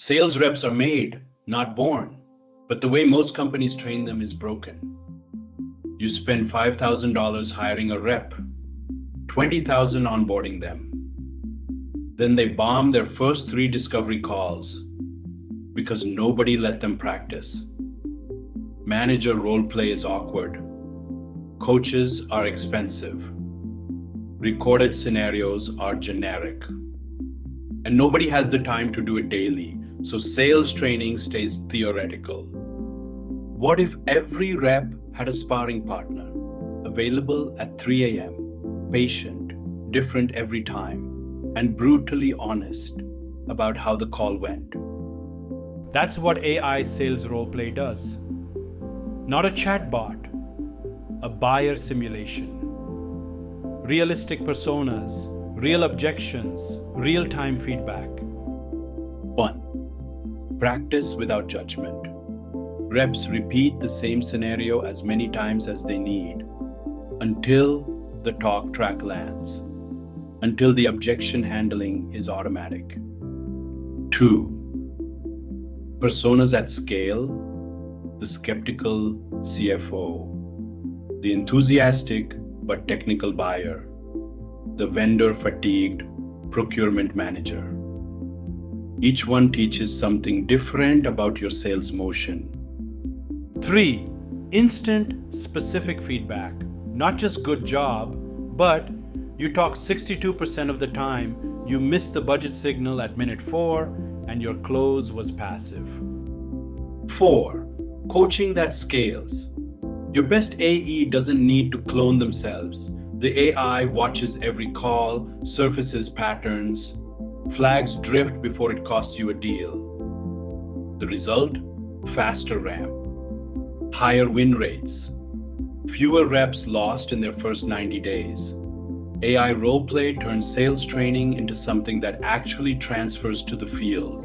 Sales reps are made, not born. But the way most companies train them is broken. You spend $5,000 hiring a rep, $20,000 onboarding them. Then they bomb their first 3 discovery calls because nobody let them practice. Manager role play is awkward. Coaches are expensive. Recorded scenarios are generic. And nobody has the time to do it daily, so sales training stays theoretical. What if every rep had a sparring partner, available at 3 a.m., patient, different every time, and brutally honest about how the call went? That's what AI sales roleplay does. Not a chatbot, a buyer simulation. Realistic personas, real objections, real-time feedback. 1. Practice without judgment. Reps repeat the same scenario as many times as they need until the talk track lands, until the objection handling is automatic. 2. Personas at scale, the skeptical CFO, the enthusiastic but technical buyer, the vendor-fatigued procurement manager. Each one teaches something different about your sales motion. 3. Instant, specific feedback. Not just good job, but you talk 62% of the time, you missed the budget signal at minute 4, and your close was passive. 4. Coaching that scales. Your best AE doesn't need to clone themselves. The AI watches every call, surfaces patterns, flags drift before it costs you a deal. The result? Faster ramp, higher win rates, fewer reps lost in their first 90 days. AI roleplay turns sales training into something that actually transfers to the field.